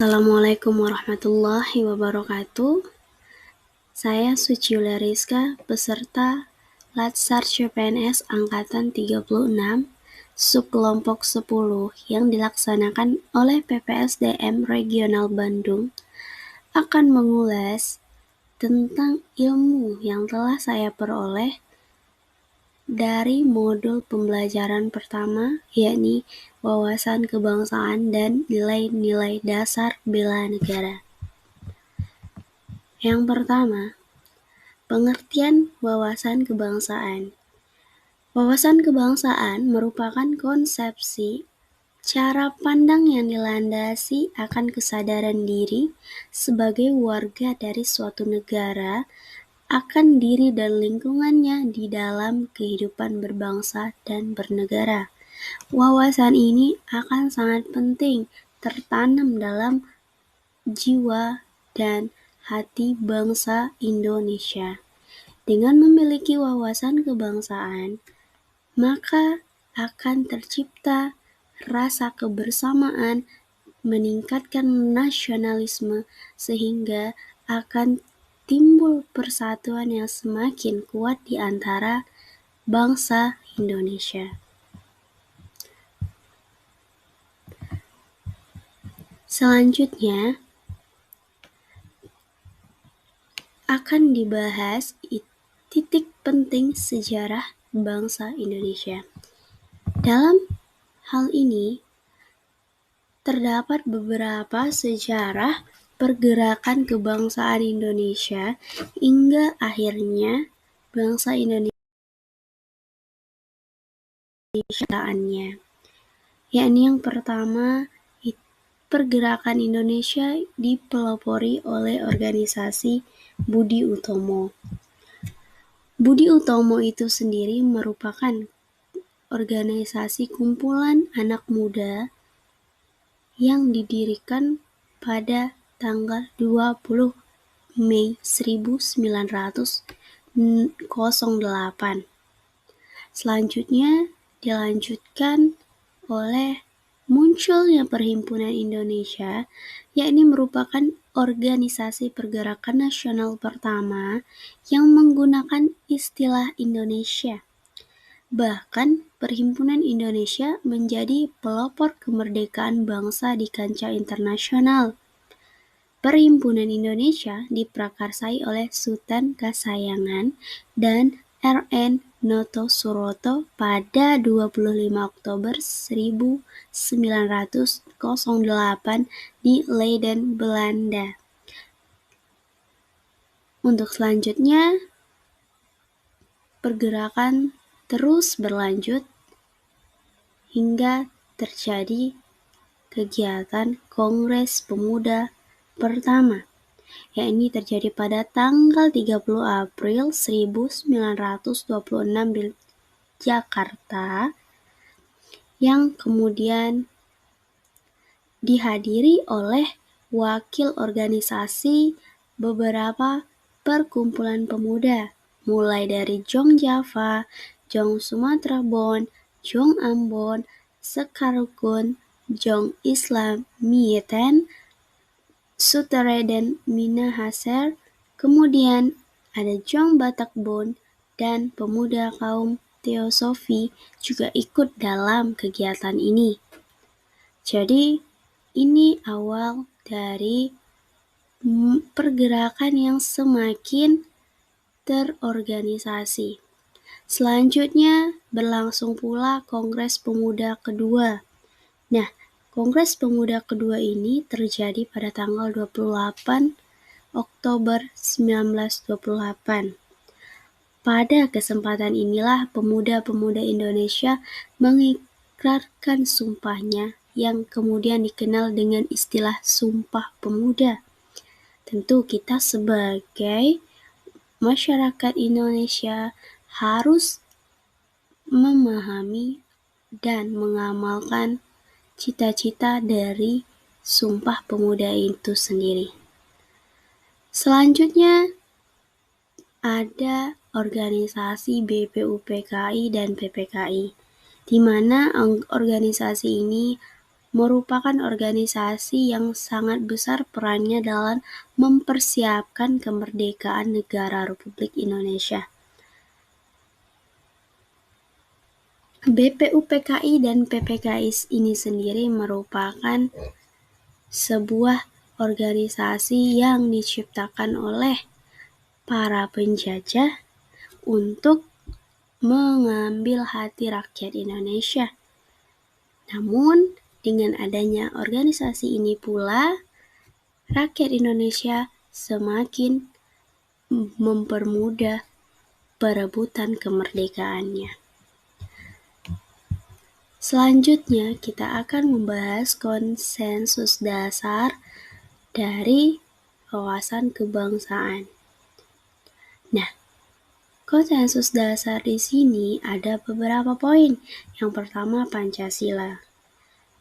Assalamualaikum warahmatullahi wabarakatuh. Saya Suci Yulia Rizka, peserta Latsar CPNS Angkatan 36, subkelompok 10 yang dilaksanakan oleh PPSDM Regional Bandung, akan mengulas tentang ilmu yang telah saya peroleh dari modul pembelajaran pertama, yakni wawasan kebangsaan dan nilai-nilai dasar bela negara. Yang pertama, pengertian wawasan kebangsaan. Wawasan kebangsaan merupakan konsepsi cara pandang yang dilandasi akan kesadaran diri sebagai warga dari suatu negara akan diri dan lingkungannya di dalam kehidupan berbangsa dan bernegara. Wawasan ini akan sangat penting tertanam dalam jiwa dan hati bangsa Indonesia. Dengan memiliki wawasan kebangsaan, maka akan tercipta rasa kebersamaan, meningkatkan nasionalisme, sehingga akan timbul persatuan yang semakin kuat di antara bangsa Indonesia. Selanjutnya akan dibahas titik penting sejarah bangsa Indonesia. Dalam hal ini terdapat beberapa sejarah pergerakan kebangsaan Indonesia hingga akhirnya bangsa Indonesia yakni yang pertama, pergerakan Indonesia dipelopori oleh organisasi Budi Utomo. Budi Utomo itu sendiri merupakan organisasi kumpulan anak muda yang didirikan pada tanggal 20 Mei 1908. Selanjutnya dilanjutkan oleh munculnya Perhimpunan Indonesia, yakni merupakan organisasi pergerakan nasional pertama yang menggunakan istilah Indonesia. Bahkan Perhimpunan Indonesia menjadi pelopor kemerdekaan bangsa di kancah internasional. Perhimpunan Indonesia diprakarsai oleh Sultan Kasayangan dan R.N. Noto Suroto pada 25 Oktober 1908 di Leiden, Belanda. Untuk selanjutnya, pergerakan terus berlanjut hingga terjadi kegiatan Kongres Pemuda pertama, yakni terjadi pada tanggal 30 April 1926 di Jakarta, yang kemudian dihadiri oleh wakil organisasi beberapa perkumpulan pemuda, mulai dari Jong Java, Jong Sumatera Bon, Jong Ambon, Sekarukun, Jong Islam Mieten, Sutere dan Minahasa, kemudian ada Jong Batak Bon, dan pemuda kaum Teosofi juga ikut dalam kegiatan ini. Jadi ini awal dari pergerakan yang semakin terorganisasi. Selanjutnya berlangsung pula Kongres Pemuda kedua. Nah, Kongres Pemuda kedua ini terjadi pada tanggal 28 Oktober 1928. Pada kesempatan inilah pemuda-pemuda Indonesia mengikrarkan sumpahnya yang kemudian dikenal dengan istilah Sumpah Pemuda. Tentu kita sebagai masyarakat Indonesia harus memahami dan mengamalkan cita-cita dari Sumpah Pemuda itu sendiri. Selanjutnya ada organisasi BPUPKI dan PPKI, di mana organisasi ini merupakan organisasi yang sangat besar perannya dalam mempersiapkan kemerdekaan negara Republik Indonesia. BPUPKI dan PPKI ini sendiri merupakan sebuah organisasi yang diciptakan oleh para penjajah untuk mengambil hati rakyat Indonesia. Namun, dengan adanya organisasi ini pula, rakyat Indonesia semakin mempermudah perebutan kemerdekaannya. Selanjutnya, kita akan membahas konsensus dasar dari wawasan kebangsaan. Nah, konsensus dasar di sini ada beberapa poin. Yang pertama, Pancasila.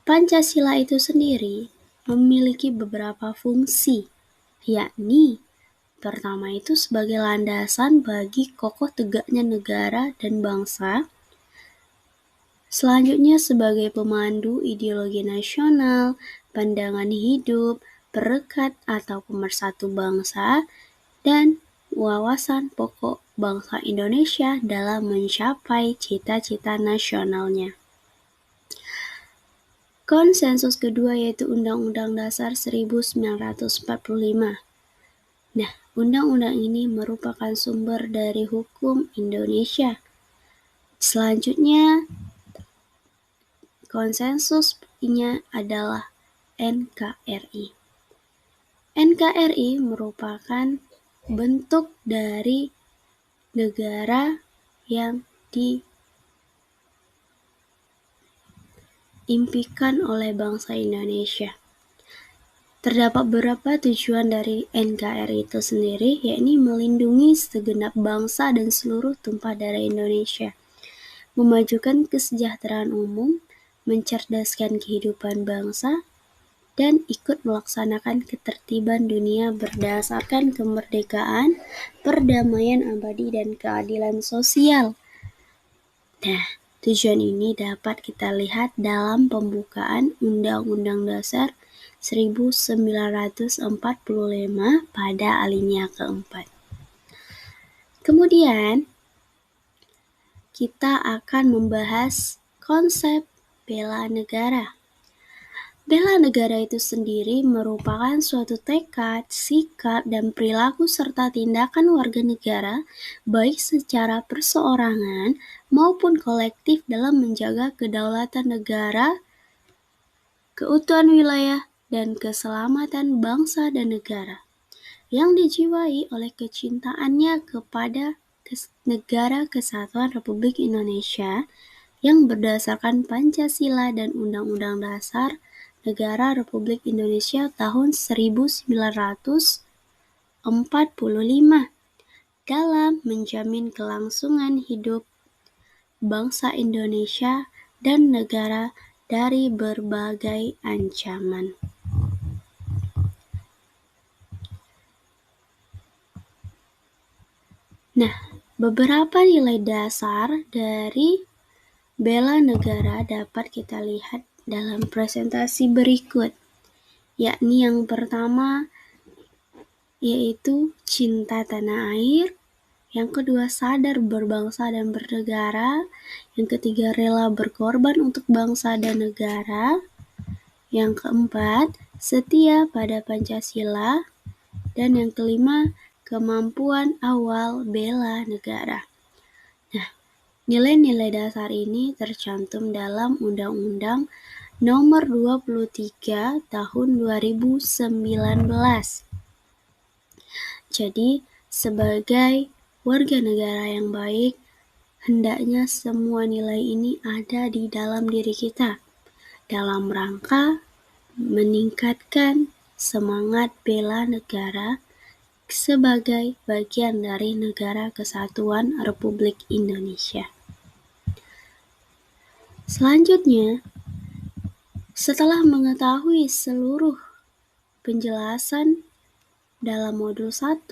Pancasila itu sendiri memiliki beberapa fungsi, yakni pertama itu sebagai landasan bagi kokoh tegaknya negara dan bangsa. Selanjutnya sebagai pemandu ideologi nasional, pandangan hidup, perekat atau pemersatu bangsa, dan wawasan pokok bangsa Indonesia dalam mencapai cita-cita nasionalnya. Konsensus kedua yaitu Undang-Undang Dasar 1945. Nah, undang-undang ini merupakan sumber dari hukum Indonesia. Selanjutnya, konsensusnya adalah NKRI. NKRI merupakan bentuk dari negara yang diimpikan oleh bangsa Indonesia. Terdapat beberapa tujuan dari NKRI itu sendiri, yakni melindungi segenap bangsa dan seluruh tumpah darah Indonesia, memajukan kesejahteraan umum, mencerdaskan kehidupan bangsa, dan ikut melaksanakan ketertiban dunia berdasarkan kemerdekaan, perdamaian abadi, dan keadilan sosial. Nah, tujuan ini dapat kita lihat dalam pembukaan Undang-Undang Dasar 1945 pada alinea keempat. Kemudian, kita akan membahas konsep bela negara. Bela negara itu sendiri merupakan suatu tekad, sikap, dan perilaku serta tindakan warga negara, baik secara perseorangan maupun kolektif dalam menjaga kedaulatan negara, keutuhan wilayah, dan keselamatan bangsa dan negara, yang dijiwai oleh kecintaannya kepada Negara Kesatuan Republik Indonesia yang berdasarkan Pancasila dan Undang-Undang Dasar Negara Republik Indonesia tahun 1945 dalam menjamin kelangsungan hidup bangsa Indonesia dan negara dari berbagai ancaman. Nah, beberapa nilai dasar dari bela negara dapat kita lihat dalam presentasi berikut, yakni yang pertama yaitu cinta tanah air, yang kedua sadar berbangsa dan bernegara, yang ketiga rela berkorban untuk bangsa dan negara, yang keempat setia pada Pancasila, dan yang kelima kemampuan awal bela negara. Nah, nilai-nilai dasar ini tercantum dalam Undang-Undang Nomor 23 Tahun 2019. Jadi, sebagai warga negara yang baik, hendaknya semua nilai ini ada di dalam diri kita, dalam rangka meningkatkan semangat bela negara sebagai bagian dari Negara Kesatuan Republik Indonesia. Selanjutnya, setelah mengetahui seluruh penjelasan dalam modul 1,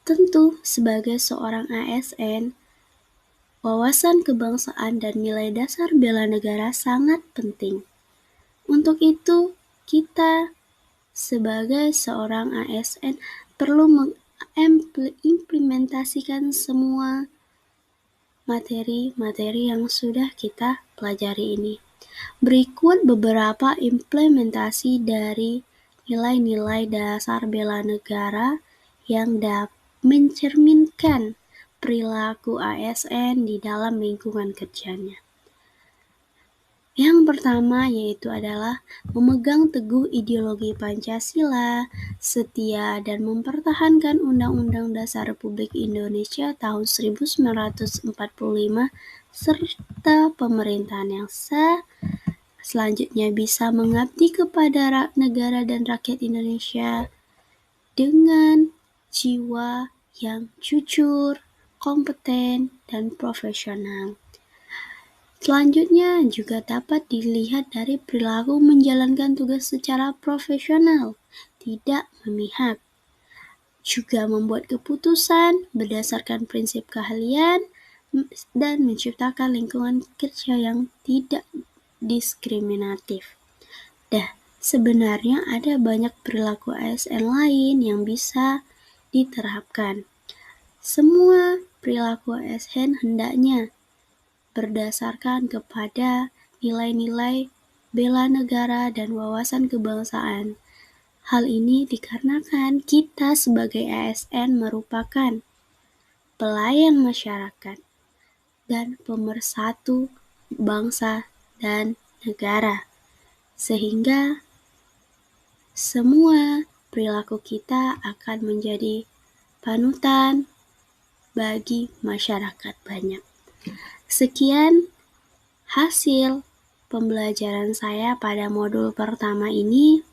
tentu sebagai seorang ASN, wawasan kebangsaan dan nilai dasar bela negara sangat penting. Untuk itu, kita sebagai seorang ASN perlu mengimplementasikan semua materi-materi yang sudah kita pelajari ini. Berikut beberapa implementasi dari nilai-nilai dasar bela negara yang dapat mencerminkan perilaku ASN di dalam lingkungan kerjanya. Yang pertama yaitu adalah memegang teguh ideologi Pancasila, setia dan mempertahankan Undang-Undang Dasar Republik Indonesia tahun 1945 serta pemerintahan yang sah. Selanjutnya bisa mengabdi kepada negara dan rakyat Indonesia dengan jiwa yang jujur, kompeten, dan profesional. Selanjutnya juga dapat dilihat dari perilaku menjalankan tugas secara profesional, tidak memihak. Juga membuat keputusan berdasarkan prinsip keahlian dan menciptakan lingkungan kerja yang tidak diskriminatif. Sebenarnya ada banyak perilaku ASN lain yang bisa diterapkan. Semua perilaku ASN hendaknya berdasarkan kepada nilai-nilai bela negara dan wawasan kebangsaan. Hal ini dikarenakan kita sebagai ASN merupakan pelayan masyarakat dan pemersatu bangsa dan negara, sehingga semua perilaku kita akan menjadi panutan bagi masyarakat banyak. Sekian hasil pembelajaran saya pada modul pertama ini.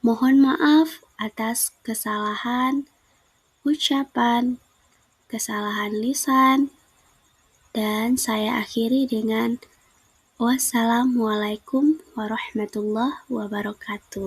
Mohon maaf atas kesalahan ucapan, kesalahan lisan, dan saya akhiri dengan wassalamualaikum warahmatullahi wabarakatuh.